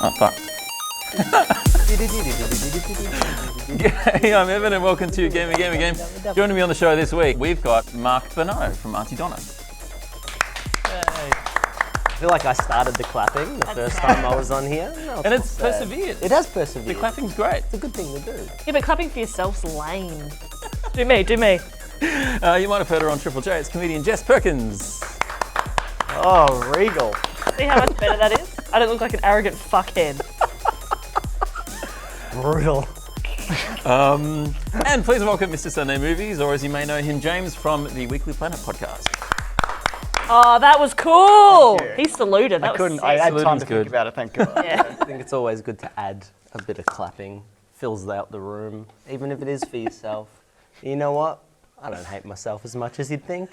Oh, fuck. Hey, I'm Evan and welcome to Gamey. Joining me on the show this week, we've got Mark Bonanno from Untitled Chapter. I feel like I started the clapping the first time I was on here. No, And it's persevered. It has persevered. The clapping's great. It's a good thing to do. Yeah, but clapping for yourself's lame. Do me. You might have heard her on Triple J. It's comedian Jess Perkins. Oh, regal. See how much better that is? I don't look like an arrogant fuckhead. Brutal. And please welcome Mr. Sunday Movies, or as you may know him, James from the Weekly Planet podcast. Oh, that was cool. He saluted. That I couldn't. Was I had Saluting's time to good. think about it. Thank God. Yeah. I think it's always good to add a bit of clapping. Fills out the room, even if it is for yourself. You know what? I don't hate myself as much as you'd think.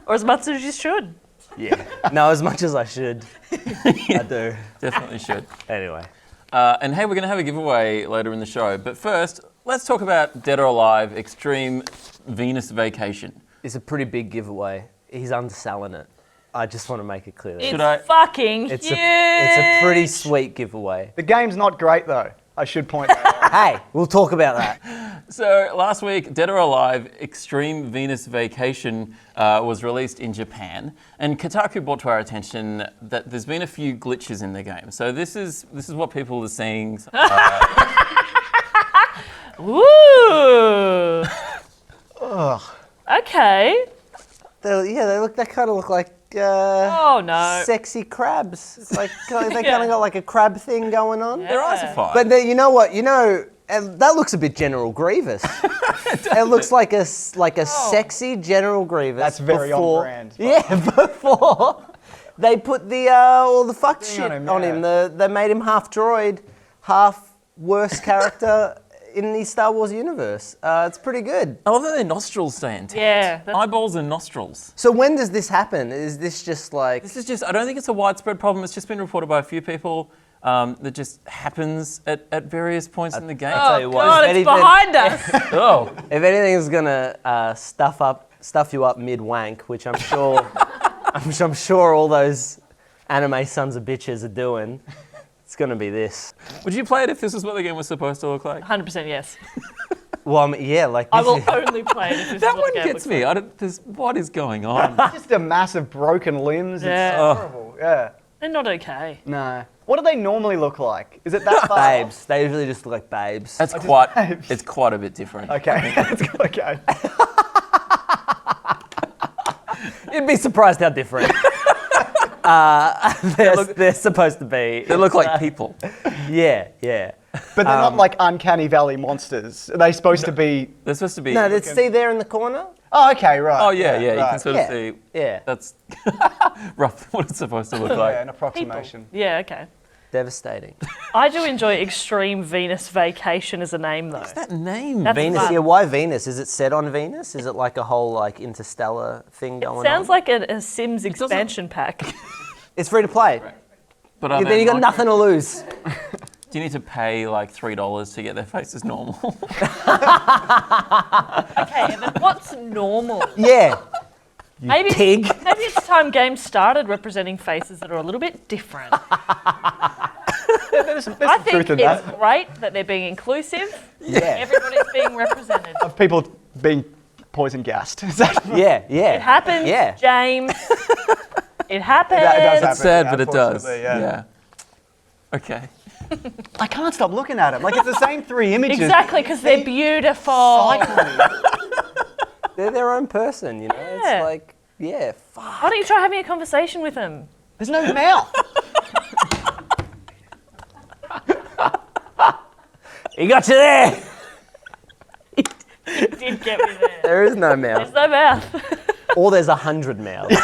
Or as much as you should. Yeah. No, as much as I should. I do. Definitely should. Anyway. And hey, we're going to have a giveaway later in the show. But first, let's talk about Dead or Alive Extreme Venus Vacation. It's a pretty big giveaway. He's underselling it. I just want to make it clear. It's fucking It's huge. a pretty sweet giveaway. The game's not great though. I should point that out. Hey, we'll talk about that. So last week, Dead or Alive Extreme Venus Vacation was released in Japan, and Kotaku brought to our attention that there's been a few glitches in the game. So this is what people are seeing. Ooh. Ugh. Okay. They kind of look like Oh no. sexy crabs. It's like they kind of got like a crab thing going on. Yeah. Their eyes are fine. But you know what? And that looks a bit General Grievous. It looks like a sexy General Grievous. That's very on brand. Yeah, before they put the all the fuck Thing shit on him, on yeah. him. They made him half droid, half worst character in the Star Wars universe. It's pretty good. I love that their nostrils stay intact. Yeah, that's- Eyeballs and nostrils. So when does this happen? Is this just like... This is just, I don't think it's a widespread problem. It's just been reported by a few people that just happens at various points in the game. tell you Oh what, God, if it's anything- behind us. Oh. If anything is gonna stuff you up mid wank, which I'm sure, I'm sure all those anime sons of bitches are doing, it's gonna be this. Would you play it if this is what the game was supposed to look like? 100% yes. Well, I mean, yeah, like I this will is- only play it if this That is what one the game gets looks me. like. What is going on? Just a massive broken limbs. Yeah. It's horrible. Yeah. They're not okay. No. What do they normally look like? Is it that far? babes. They usually just look like babes. That's just quite. babes. It's quite a bit different. Okay. That's okay. You'd be surprised how different. They're supposed to be. They look like people. Yeah, yeah. But they're not like uncanny valley monsters. Are they supposed to be? They're supposed to be. No, let's see there in the corner. Oh, okay, right. Oh yeah. You right. can sort Yeah, of see. yeah. That's rough. What it's supposed to look Yeah, like. an People. approximation. Yeah, okay. Devastating. I do enjoy Extreme Venus Vacation as a name though. That name. That's Venus. fun. Yeah, why Venus? Is it set on Venus? Is it like a whole like interstellar thing going on? Sounds like a Sims doesn't- expansion pack. It's free to play. But Then you got nothing to lose. Do you need to pay like $3 to get their faces normal? Okay, but what's normal? Yeah. Maybe pig. Maybe it's time games started representing faces that are a little bit different. There's I some truth think in it's that. great that they're being inclusive. Yeah. Everybody's being represented. Of people being poison gassed. Is that- Yeah, yeah. It happens, Yeah. James. It happens. That does happen. It's sad, Yeah, but it does. unfortunately, yeah. Okay. I can't stop looking at them. Like it's the same three images. Exactly, because they're beautiful. Cycling. They're their own person, you know? Yeah. It's like, yeah, fuck. Why don't you try having a conversation with them? There's no mouth. He got you there! You did get me there. There is no There's mouth. no mouth. Or there's 100 mouths.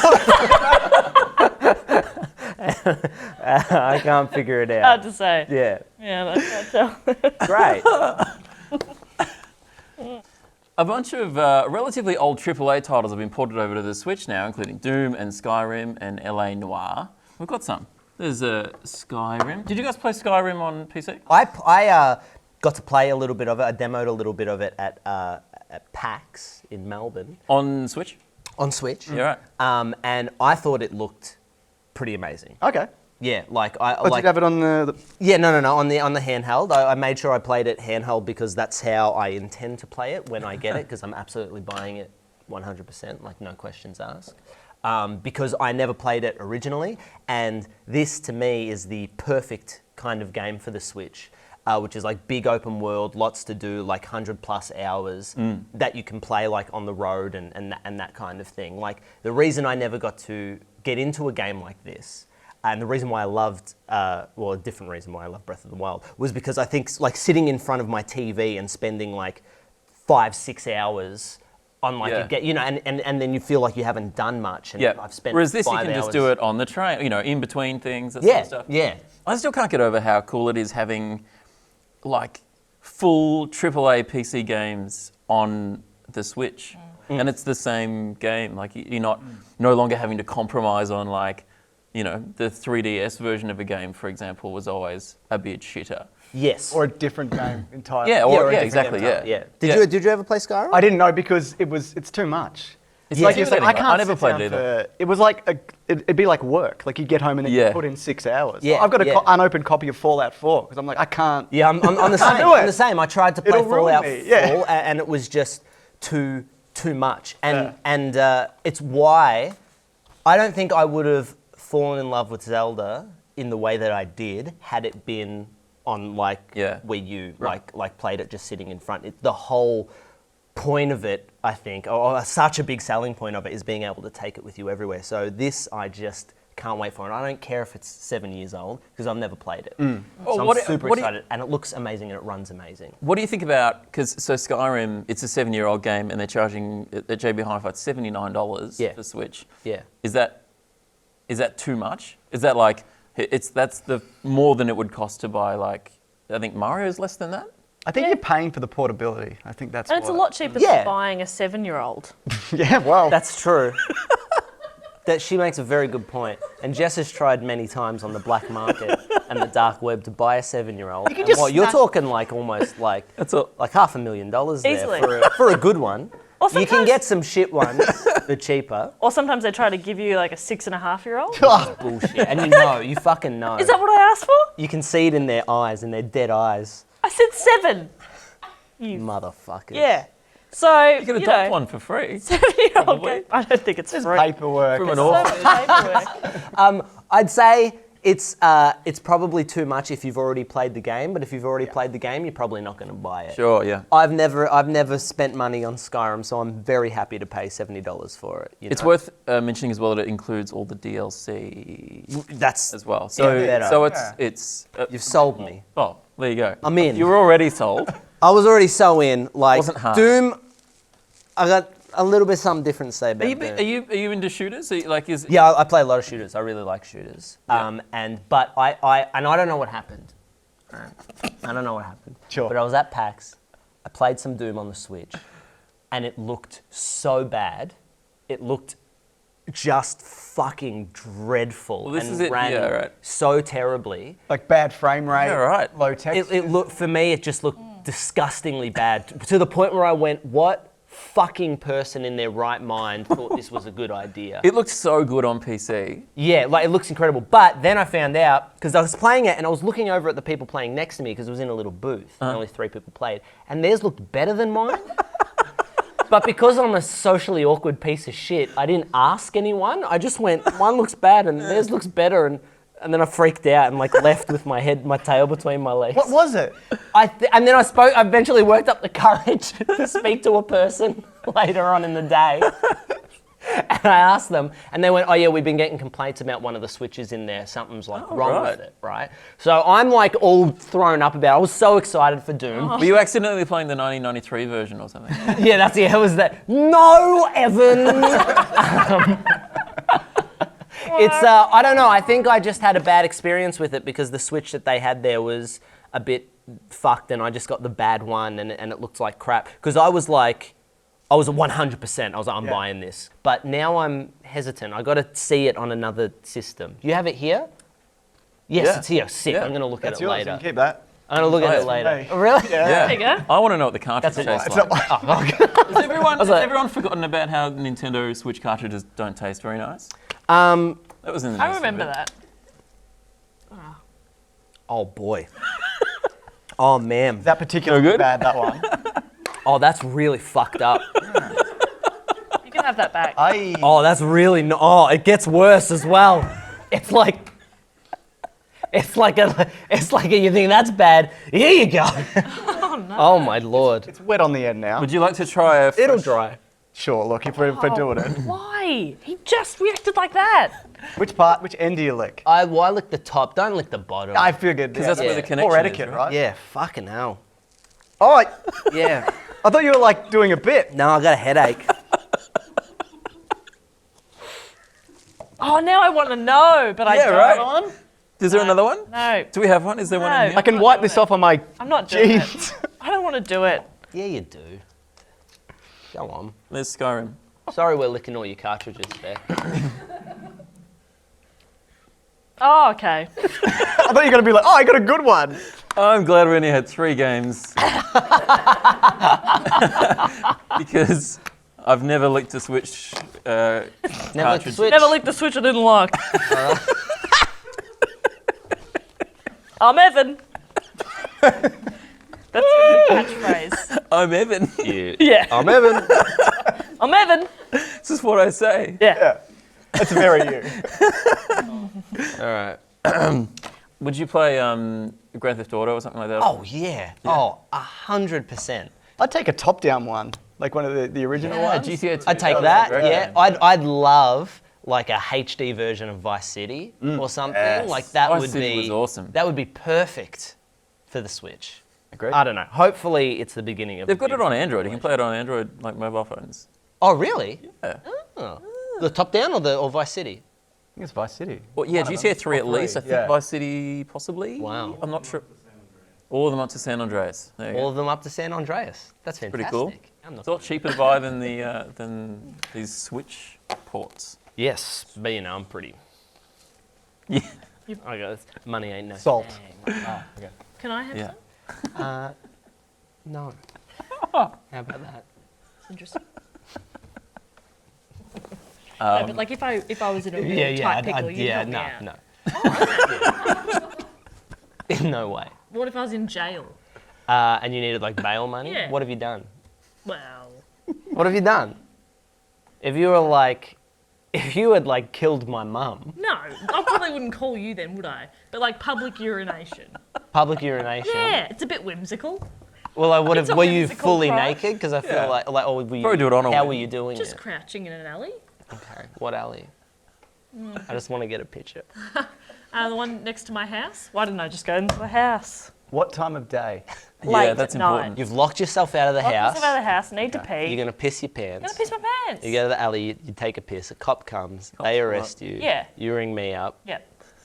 I can't figure it Hard out. to say. Yeah, Yeah, I can't tell. great. A bunch of relatively old AAA titles have been ported over to the Switch now, including Doom and Skyrim and LA Noire. We've got some. There's Skyrim. Did you guys play Skyrim on PC? I got to play a little bit of it. I demoed a little bit of it at PAX in Melbourne On Switch? on Switch. Yeah, right. And I thought it looked pretty amazing. Okay. Yeah, like Did you have it on the Yeah, no, on the handheld. I made sure I played it handheld because that's how I intend to play it when I get it, because I'm absolutely buying it 100%, like no questions asked. Because I never played it originally, and this to me is the perfect kind of game for the Switch, which is like big open world, lots to do, like 100+ hours that you can play like on the road and that kind of thing. Like the reason I never got to get into a game like this, and the reason why I loved, a different reason why I love Breath of the Wild, was because I think like sitting in front of my TV and spending like 5-6 hours on like and then you feel like you haven't done much. And I've spent. Whereas this, 5 you can hours. just do it on the train, in between things. That sort of stuff. Yeah. I still can't get over how cool it is having like full AAA PC games on the Switch, and it's the same game. Like you're no longer having to compromise on like, the 3DS version of a game, for example, was always a bit shitter. Yes. or a different game entirely. Exactly. Yeah. Did you ever play Skyrim? I didn't know because it's too much. It's Yeah. like you said, I can't. I never sit played down it either. It was like it'd be like work. Like you get home and then you put in 6 hours. Yeah, I've got an yeah. unopened copy of Fallout 4 because I'm like I can't. Yeah, I'm the same. do it. I'm the same. I tried to play It'll ruin Fallout me, yeah. 4 and it was just too much. And it's why I don't think I would have fallen in love with Zelda in the way that I did had it been on like Wii U, like played it just sitting in front. The whole point of it, I think, or such a big selling point of it, is being able to take it with you everywhere. So this, I just can't wait for, and I don't care if it's 7 years old because I've never played it. So I'm super excited, and it looks amazing and it runs amazing. What do you think about, because Skyrim, it's a 7-year-old game and they're charging at JB Hi-Fi $79 for Switch. Yeah. Is that too much? Is that like, that's the more than it would cost to buy like, I think Mario's less than that? I think you're paying for the portability. I think that's. And it's a lot cheaper Yeah. than buying a 7-year-old. Yeah, well. That's true. That she makes a very good point. And Jess has tried many times on the black market and the dark web to buy a 7-year-old. can just You're snatch- talking like almost like like $500,000 there Easily. for a good one. Or You can sometimes- get some shit ones for cheaper. Or sometimes they try to give you like a 6.5-year-old. Bullshit. And you fucking know. Is that what I asked for? You can see it in their eyes, in their dead eyes. I said 7. Motherfuckers. Yeah. So, You could adopt one for free. 7-year-old game. I don't think it's free. Paperwork. From an So orphan. much paperwork. I'd say it's probably too much if you've already played the game, but if you've already played the game, you're probably not going to buy it. Sure, yeah. I've never spent money on Skyrim, so I'm very happy to pay $70 for it. It's worth mentioning as well that it includes all the DLC That's as well. So, better. it's You've sold me. oh, there you go. I'm in. You were already sold. I was already so in. Like Wasn't hard. Doom, I got a little bit something different to say about Doom. Are you into shooters? Yeah, I play a lot of shooters. I really like shooters. But I don't know what happened. I don't know what happened. Sure. But I was at PAX. I played some Doom on the Switch, and it looked so bad. It looked just fucking dreadful. Well, this and is it. ran Yeah, right. so terribly. Like bad frame rate. Yeah, right. Low text. It looked, for me, it just looked disgustingly bad to the point where I went, what fucking person in their right mind thought this was a good idea? It looked so good on PC. Yeah, like it looks incredible. But then I found out, because I was playing it and I was looking over at the people playing next to me because it was in a little booth and only 3 people played, and theirs looked better than mine. But because I'm a socially awkward piece of shit, I didn't ask anyone. I just went, mine looks bad and theirs looks better, and then I freaked out and like left with my tail between my legs. What was it? And then I eventually worked up the courage to speak to a person later on in the day. And I asked them, and they went, oh yeah, we've been getting complaints about one of the switches in there. Something's like wrong with it, right? So I'm like all thrown up about it. I was so excited for Doom. Were you accidentally playing the 1993 version or something? Yeah, it was that. No, Evan! It's, I don't know, I think I just had a bad experience with it because the Switch that they had there was a bit fucked and I just got the bad one and it looked like crap. Because I was 100%, I was like, I'm buying this. But now I'm hesitant. I got to see it on another system. Do you have it here? Yes, Yeah. it's here. Sick. Yeah. I'm going to look That's at it yours. You later. can keep that. I'm going to look at Oh, it it's later. me. Oh, really? Yeah. There you go. I want to know what the cartridge That's tastes it. like. Has everyone forgotten about how Nintendo Switch cartridges don't taste very nice? That was in the news I a remember bit. that. Oh boy. Oh man. That particularly good? bad, that one. Oh, that's really fucked up. You can have that back. Oh, that's really oh, it gets worse as well. It's like you think that's bad. Here you go. Oh no. Oh my lord. It's wet on the end now. Would you like to try a It'll fresh- dry. Sure, look, if we're doing it. Why? He just reacted like that. Which end do you lick? I lick the top, don't lick the bottom. I figured. Because that's where the connection Poor is, etiquette, right? Yeah, fucking hell. Oh, Yeah. I thought you were like doing a bit. No, I got a headache. Oh, now I want to know, but I Yeah, don't. right. Is there another one? No, Do we have one? Is there one in No. here? I can not wipe doing this it. off on my I'm not doing jeans. it. I don't want to do it. Yeah, you do. Go on. There's Skyrim. Sorry we're licking all your cartridges there. Oh, okay. I thought you were going to be like, oh, I got a good one. I'm glad we only had 3 games. Because I've never licked a Switch Never licked the cartridge. Switch. Never licked the switch I didn't lock. I'm Evan. That's your new catchphrase. I'm Evan. Yeah. I'm Evan. I'm Evan. This is what I say. Yeah. Yeah, that's very you. All right. Would you play Grand Theft Auto or something like that? Oh yeah. Oh, 100%. I'd take a top-down one, like one of the original Yeah, ones. GTA 2. I'd take was that. a great Yeah. game. I'd love like a HD version of Vice City or something. Yes. Like that Vice would City be was awesome. That would be perfect for the Switch. Agreed. I don't know. Hopefully it's the beginning of. They've a got it on beautiful Android. You can play it on Android, like mobile phones. Oh really? Yeah. Oh. The top down or Vice City? I think it's Vice City. Well, yeah, GTA 3 at Or least. I three, think yeah. Vice City possibly. Wow. I'm not sure. All of them up to San Andreas. There you All go. of them up to San Andreas. That's fantastic. Pretty cool. I'm not It's a lot cheaper to buy than these Switch ports. Yes, but you know I'm pretty. Yeah. I got money ain't no. Salt. thing. Oh, okay. Can I have Yeah. some? No. How about that? Interesting. No, but like if I was in a really tight pickle, you'd help me out. no. In no way. What if I was in jail? And you needed like bail money? Yeah. What have you done? Well, What have you done? If you had like killed my mum, no, I probably wouldn't call you then, would I? But like public urination. public urination. Yeah, it's a bit whimsical. Well, I would have. It's a Were you whimsical fully crime. naked? Because I feel Yeah. like, or were you? Probably do it on a How whim. were you doing Just it? crouching in an alley. Okay. What alley? I just want to get a picture. The one next to my house. Why didn't I just go into the house? What time of day? Yeah, Late that's at night. important. You've locked yourself out of the Lock house. myself out of the house. Need to pee. You're gonna piss your I'm pants. gonna piss my pants. You go to the alley. You take a piss. A cop comes. They arrest you. Yeah. You ring me up. Yeah.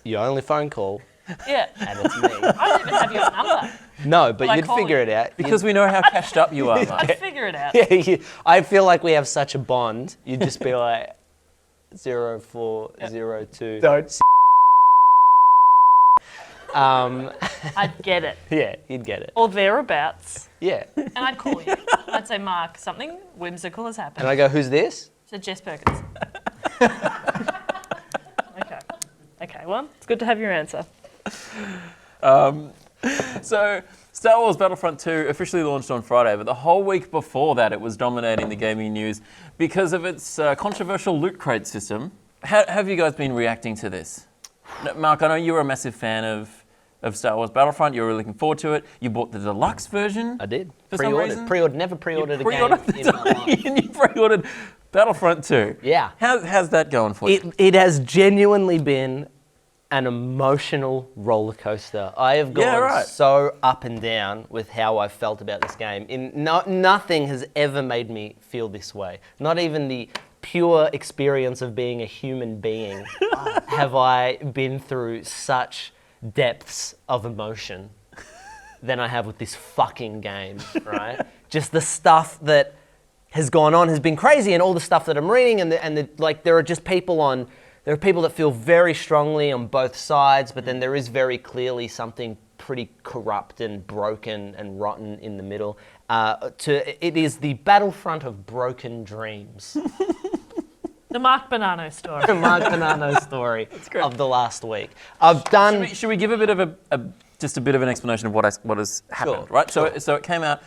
Your only phone call, Yeah. and it's me. I don't even have your number. No, but Well, I you'd call figure you. it out. Because we know how cashed up you are, mate. I'd figure it out. I feel like we have such a bond. You'd just be like 0402. Don't. I'd get it. Yeah, you'd get it. Or thereabouts. Yeah. And I'd call you. I'd say, Mark, something whimsical has happened. And I go, who's this? So Jess Perkins. Okay. Okay, well, it's good to have your answer. So, Star Wars Battlefront 2 officially launched on Friday, but the whole week before that it was dominating the gaming news because of its controversial loot crate system. How have you guys been reacting to this? Mark, I know you were a massive fan of Star Wars Battlefront. You were really looking forward to it. You bought the deluxe version. I did. For some reason? Pre-ordered. Never pre-ordered a Pre-ordered game in my life. and you pre-ordered Battlefront 2. Yeah. How's that going for you? It has genuinely been an emotional roller coaster. I have gone Yeah, right. so up and down with how I felt about this game. Nothing has ever made me feel this way. Not even the pure experience of being a human being have I been through such depths of emotion than I have with this fucking game, right? Just the stuff that has gone on has been crazy, and all the stuff that I'm reading, and like there are just people there are people that feel very strongly on both sides, but then there is very clearly something pretty corrupt and broken and rotten in the middle. It is the Battlefront of broken dreams. The Mark Bonanno story. The Mark Bonanno story of the last week. I've done. Should we give a bit of a just a bit of an explanation of what has happened, Sure, right? sure. So it came out.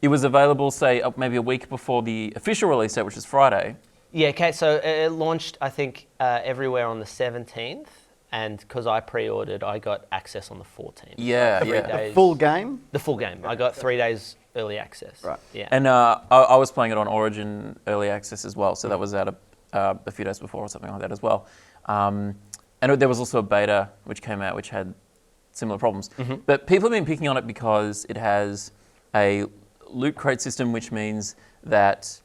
It was available, say, maybe a week before the official release date, which is Friday. Yeah, okay, so it launched, I think, everywhere on the 17th, and because I pre-ordered, I got access on the 14th. Yeah, So 3 yeah. days- Full game? The full game. I got 3 days early access. Right. Yeah. And I was playing it on Origin Early Access as well, so that was out a few days before or something like that as well. And there was also a beta which came out which had similar problems. But people have been picking on it because it has a loot crate system, which means that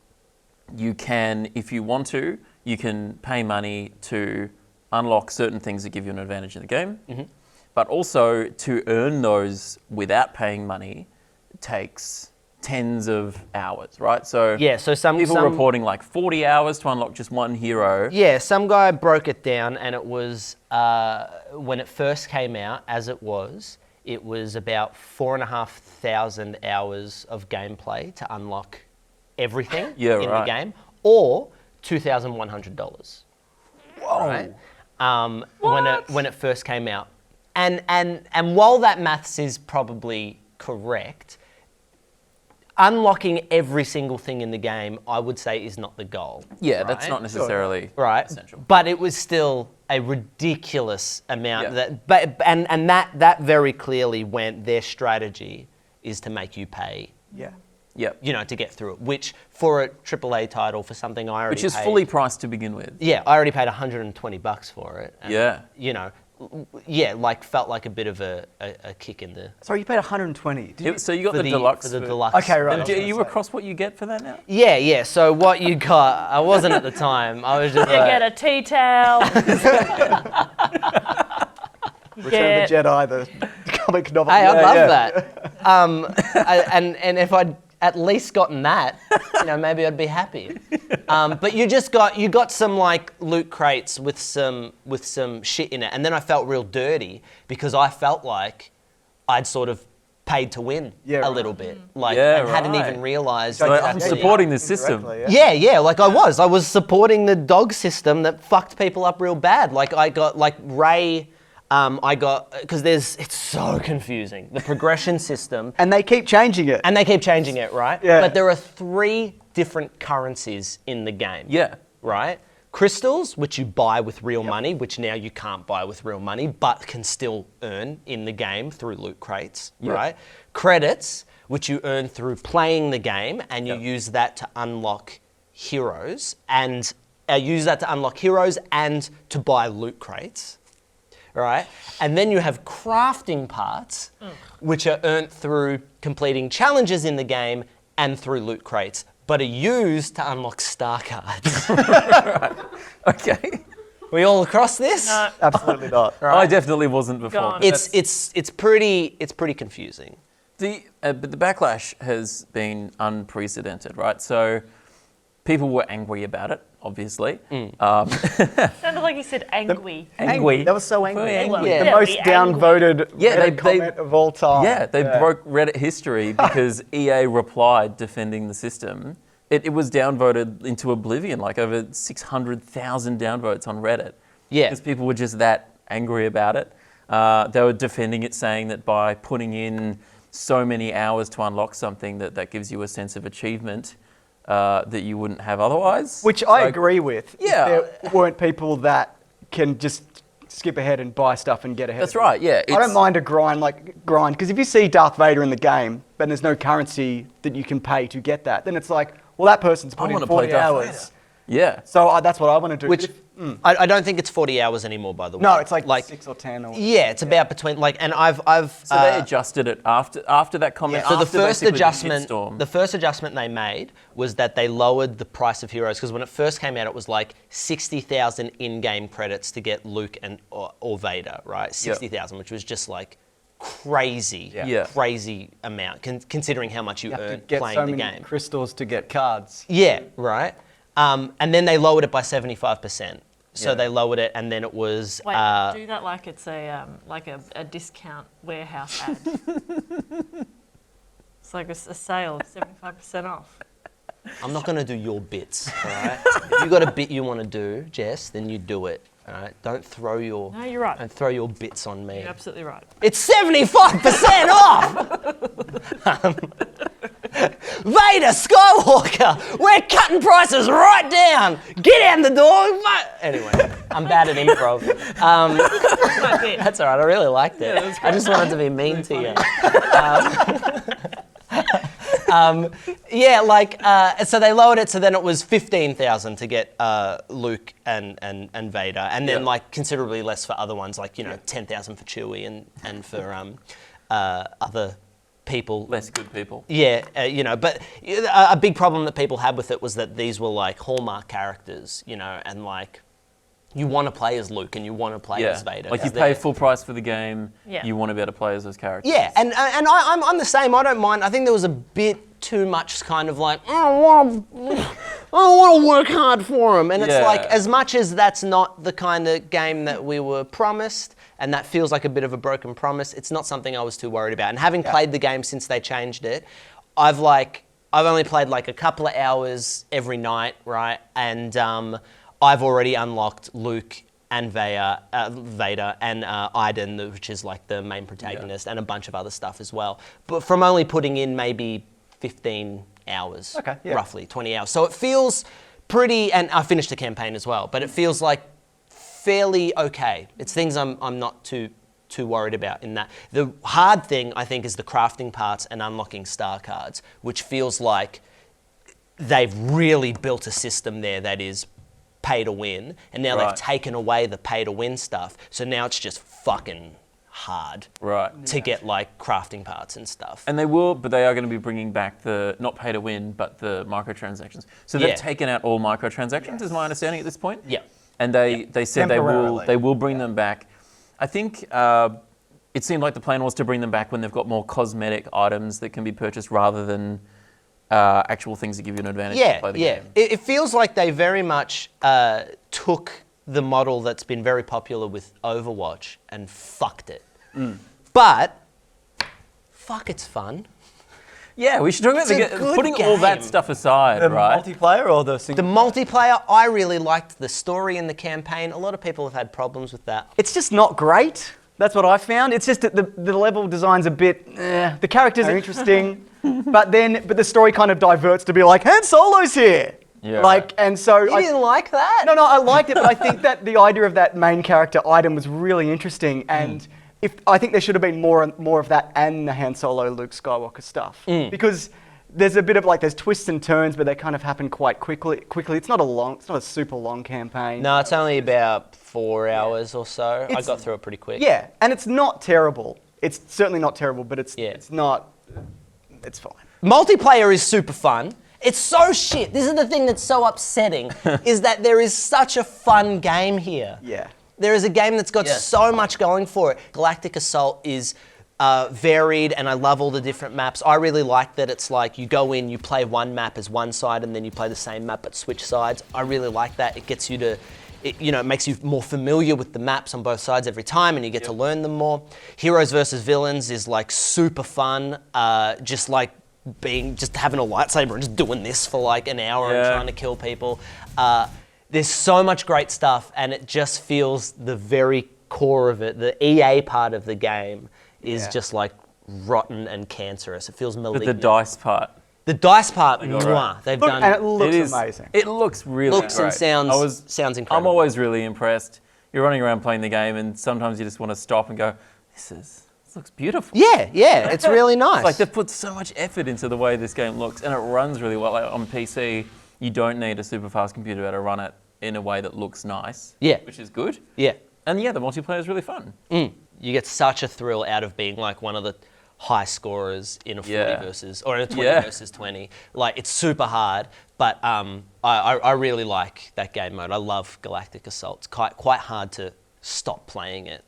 you can, if you want to, you can pay money to unlock certain things that give you an advantage in the game. But also to earn those without paying money takes tens of hours, right? So Yeah, so some people reporting like 40 hours to unlock just one hero. Yeah, some guy broke it down, and it was when it first came out, as it was about 4,500 hours of gameplay to unlock everything Yeah, in right. the game, or $2,100. Whoa. Right? When it first came out, and while that maths is probably correct, unlocking every single thing in the game, I would say, is not the goal. Yeah, that's right? not necessarily Right, essential. but it was still a ridiculous amount. Yeah. That very clearly went. Their strategy is to make you pay, Yeah. Yep. to get through it. Which for a AAA title, for something I already Which is paid, fully priced to begin with. Yeah, I already paid $120 for it. And, Yeah. Felt like a bit of a kick in the. Sorry, you paid 120. Did you? So you got for the deluxe. for the ver- deluxe. Okay, right. And I was are you gonna say. across what you get for that now? Yeah. So what you got? I wasn't at the time. I was just You like, get a tea towel. Return of the Jedi, the comic novel. Hey, I love yeah. that. And if I'd at least gotten that, maybe I'd be happy. But you got some like loot crates with some shit in it, and then I felt real dirty because I felt like I'd sort of paid to win a little bit, and hadn't right. even realised. So that I'm actually- supporting the system. Indirectly, yeah. Yeah, like I was supporting the dog system that fucked people up real bad. Like I got like Ray. Because it's so confusing, the progression system. And they keep changing it. And they keep changing it, right? Yeah. But there are 3 different currencies in the game. Yeah. Right? Crystals, which you buy with real money, which now you can't buy with real money, but can still earn in the game through loot crates, right? Credits, which you earn through playing the game, and you use that to unlock heroes, and to buy loot crates. Right? And then you have crafting parts, which are earned through completing challenges in the game and through loot crates, but are used to unlock star cards. Okay. We all across this? No, Absolutely not. I definitely wasn't before. Gone. It's pretty confusing. But the backlash has been unprecedented, right? So people were angry about it, obviously. sounded like you said angry. Angry. That was so angry. Very angry. Yeah. The Yeah, most be angry. downvoted Yeah, Reddit they- comment of all time. Yeah, they broke Reddit history because EA replied defending the system. It was downvoted into oblivion, like over 600,000 downvotes on Reddit. Yeah. Because people were just that angry about it. They were defending it, saying that by putting in so many hours to unlock something, that gives you a sense of achievement that you wouldn't have otherwise. Which I agree with. Yeah. If there weren't people that can just skip ahead and buy stuff and get ahead. That's of it. right, yeah. I don't mind a grind, because if you see Darth Vader in the game, but there's no currency that you can pay to get that, then it's like, well, that person's put in wanna play 40 Darth hours. Vader. Yeah. So that's what I want to do. Which If- I don't think it's 40 hours anymore, by the way. no, it's like 6 or 10 or Yeah, it's about between and I've So they adjusted it after that comment. So the after first basically adjustment, shitstorm. the first adjustment they made was that they lowered the price of heroes, because when it first came out, it was like 60,000 in-game credits to get Luke or Vader, right? 60,000, which was just like crazy, Yeah. crazy amount considering how much you you have to earn get playing so the many game. crystals to get cards. Yeah, right. And then they lowered it by 75%. So Yeah. they lowered it, and then it was Wait, do that like it's a discount warehouse ad. It's like a sale, 75% off. I'm not going to do your bits, all right? If you got a bit you want to do, Jess, then you do it. All right, don't throw your No, you're right. Don't throw your bits on me. You're absolutely right. It's 75% off. Vader Skywalker, we're cutting prices right down. Get out the door. Anyway, I'm bad at improv. My bit. That's all right. I really liked it. I just wanted to be mean to you. So they lowered it, so then it was 15,000 to get Luke and Vader, and then like considerably less for other ones, like 10,000 for Chewie and for other people. Less good people. Yeah, but a big problem that people had with it was that these were like hallmark characters, and like you want to play as Luke and you want to play as Vader. Like you pay full price for the game, Yeah. you want to be able to play as those characters. Yeah, and I'm the same. I don't mind. I think there was a bit too much kind of like, I don't want to work hard for him. And it's like, as much as that's not the kind of game that we were promised, and that feels like a bit of a broken promise, it's not something I was too worried about. And having played the game since they changed it, I've only played like a couple of hours every night, right? And I've already unlocked Luke and Vader and Iden, which is like the main protagonist, and a bunch of other stuff as well. But from only putting in maybe 15 hours, roughly 20 hours. So it feels pretty, and I finished the campaign as well, but it feels like fairly okay. It's things I'm not too worried about in that. The hard thing, I think, is the crafting parts and unlocking star cards, which feels like they've really built a system there that is pay to win, and now they've taken away the pay to win stuff, so now it's just fucking hard to get like crafting parts and stuff. And they are going to be bringing back the, not pay to win, but the microtransactions. So they've taken out all microtransactions, is my understanding at this point. Yeah. And they said they will bring them back. I think it seemed like the plan was to bring them back when they've got more cosmetic items that can be purchased rather than actual things that give you an advantage to play the game. It feels like they very much took the model that's been very popular with Overwatch and fucked it. But fuck, it's fun. Yeah, we should talk about It's a good putting all that game. stuff aside, The right? multiplayer or the single? The multiplayer, I really liked the story in the campaign. A lot of people have had problems with that. It's just not great. That's what I found. It's just that the level design's a bit. The characters are interesting, but the story kind of diverts to be like Han Solo's here. Yeah. And so You didn't like that? No, I liked it, but I think that the idea of that main character item was really interesting, and I think there should have been more of that and the Han Solo Luke Skywalker stuff, because there's a bit of there's twists and turns, but they kind of happen quite quickly. It's not a super long campaign. No, it's only about 4 hours or so. I got through it pretty quick. Yeah, and it's not terrible. It's certainly not terrible, but it's not. It's fine. Multiplayer is super fun. It's so shit. This is the thing that's so upsetting, is that there is such a fun game here. Yeah. There is a game that's got so much going for it. Galactic Assault is varied, and I love all the different maps. I really like that it's like you go in, you play one map as one side, and then you play the same map but switch sides. I really like that. It gets you to, it makes you more familiar with the maps on both sides every time, and you get to learn them more. Heroes versus Villains is like super fun, just having a lightsaber and just doing this for like an hour and trying to kill people. There's so much great stuff, and it just feels the very core of it. The EA part of the game is just like rotten and cancerous. It feels malignant. But the dice part. The dice part, got mwah, they've Look, done. and it looks amazing. It looks really Looks great. and sounds incredible. I'm always really impressed. You're running around playing the game, and sometimes you just want to stop and go, this looks beautiful. Yeah, it's really nice. It's like they've put so much effort into the way this game looks, and it runs really well. Like on PC, you don't need a super fast computer to be able to run it in a way that looks nice. Yeah. Which is good. Yeah. And the multiplayer is really fun. You get such a thrill out of being like one of the high scorers in a 40 versus, or in a 20 versus 20. Like, it's super hard, but I really like that game mode. I love Galactic Assault. It's quite hard to stop playing it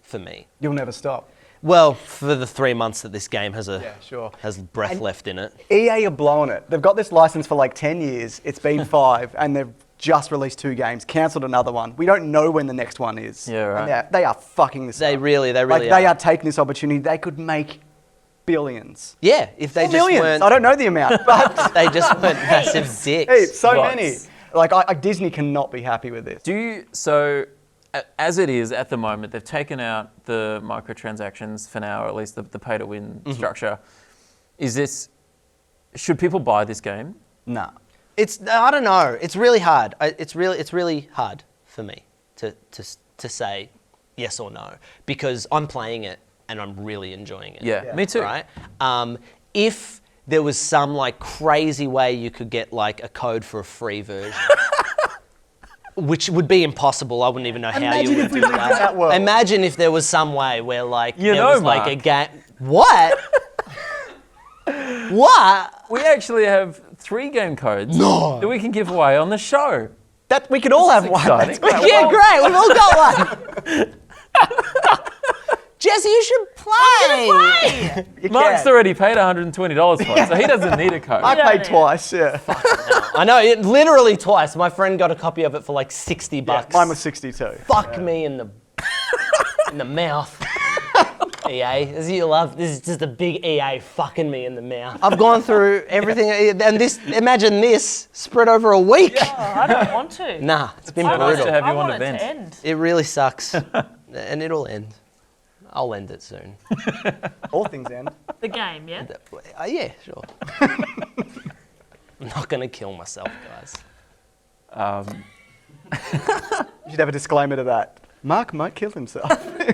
for me. You'll never stop. Well, for the 3 months that this game has has breath And left in it. EA are blowing it. They've got this license for like 10 years. It's been 5, and they've just released 2 games, cancelled another one. We don't know when the next one is. Yeah, right. And they are fucking this They up. really Like, are. they are taking this opportunity. They could make billions. Yeah, if they Or just millions. weren't, I don't know the amount, but they just weren't massive dicks. hey, so Lots. many. Like, Disney cannot be happy with this. So as it is at the moment, they've taken out the microtransactions for now, or at least the pay-to-win structure. Should people buy this game? No. I don't know. It's really hard. It's really hard for me to say yes or no, because I'm playing it and I'm really enjoying it. Yeah, me too. Right? If there was some like crazy way you could get like a code for a free version, which would be impossible. I wouldn't even know how Imagine you would if we do lived in that. that world. Imagine if there was some way where like You there know, was like a Mark. game. What? What? We actually have 3 game codes that we can give away on the show. That we could all have one. exciting. That's Yeah, great. We've all got one. Jesse, you should play. You Mark's can. already paid $120 for it, so he doesn't need a code. I Yeah, paid yeah. twice. Yeah. I know, literally twice. My friend got a copy of it for like $60. Mine was 62. Fuck me in the mouth. EA, this is you love. This is just a big EA fucking me in the mouth. I've gone through everything, and imagine this spread over a week. Oh, I don't want to. Nah, it's been I want, to brutal. have I you on want it event. to end. It really sucks, and it'll end. I'll end it soon. All things end. The game, yeah? Yeah, sure. I'm not gonna kill myself, guys. You should have a disclaimer to that. Mark might kill himself.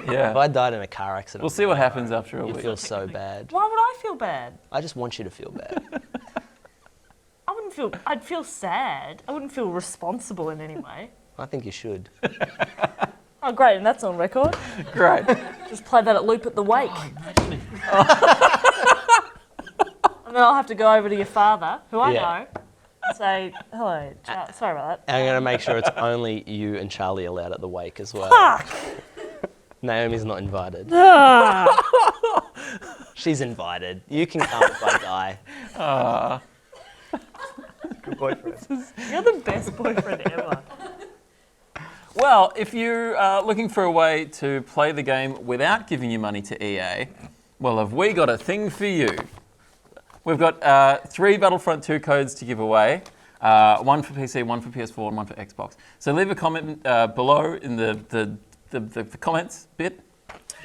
Yeah. If I died in a car accident, We'll see what happens after a you'd week. feel so bad. Why would I feel bad? I just want you to feel bad. I wouldn't feel, I'd feel sad. I wouldn't feel responsible in any way. I think you should. Oh, great, and that's on record. Great. Just play that at loop at the wake. And then I'll have to go over to your father, who I Yeah. know, and say, hello, sorry about that. And I'm gonna make sure it's only you and Charlie allowed at the wake as well. Fuck! Naomi's not invited. She's invited. You can come if I die. Good boyfriend. You're the best boyfriend ever. Well, if you're looking for a way to play the game without giving your money to EA, well, have we got a thing for you? We've got 3 Battlefront 2 codes to give away. One for PC, one for PS4, and one for Xbox. So leave a comment below in the comments bit.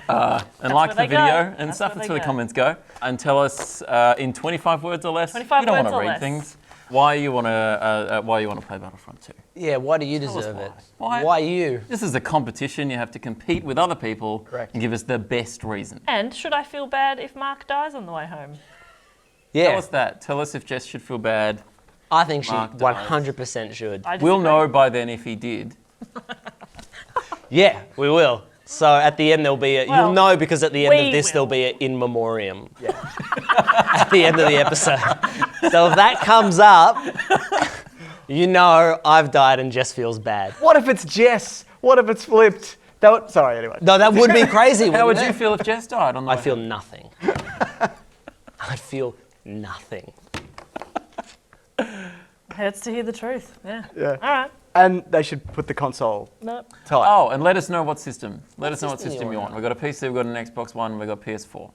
And like the where they video go. and That's stuff. where That's they where the go. comments go. And tell us in 25 words or less. 25 you don't words want to or read less. things. Why you want to play Battlefront 2? Yeah, why do you us deserve it? why. Why you? This is a competition. You have to compete with other people Correct. and give us the best reason. And should I feel bad if Mark dies on the way home? Yeah, Tell us that. Tell us if Jess should feel bad. I think she Mark dies. 100% should. I We'll disagree. know by then if he did. Yeah, we will. So at the end there'll be a, Well, you'll know because at the end we of this there'll will. be an in memoriam. Yeah. At the end of the episode. So if that comes up, you know I've died and Jess feels bad. What if it's Jess? What if it's flipped? Sorry, anyway. No, that would be crazy. How would wouldn't you it? feel if Jess died on the I'd way feel home? nothing. I'd feel nothing. Hurts to hear the truth. Yeah. Yeah. All right. And they should put the console No. tight. Oh, and let us know what system. Let us know what system system you you want. We've got a PC, we've got an Xbox One, we've got PS4.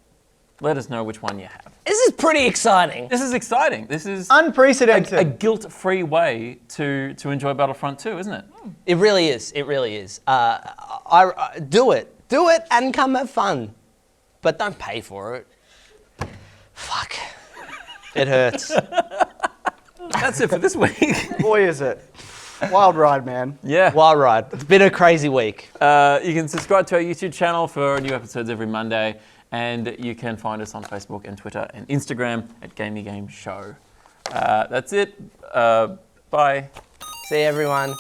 Let us know which one you have. This is pretty exciting. This is exciting. This is Unprecedented. a guilt-free way to enjoy Battlefront 2, isn't it? It really is. It really is. I do it. Do it and come have fun. But don't pay for it. Fuck. It hurts. That's it for this week. Boy, is it. Wild ride, man. Yeah. Wild ride. It's been a crazy week. You can subscribe to our YouTube channel for new episodes every Monday, and you can find us on Facebook and Twitter and Instagram at Gamey Game Show. That's it. Bye. See you, everyone.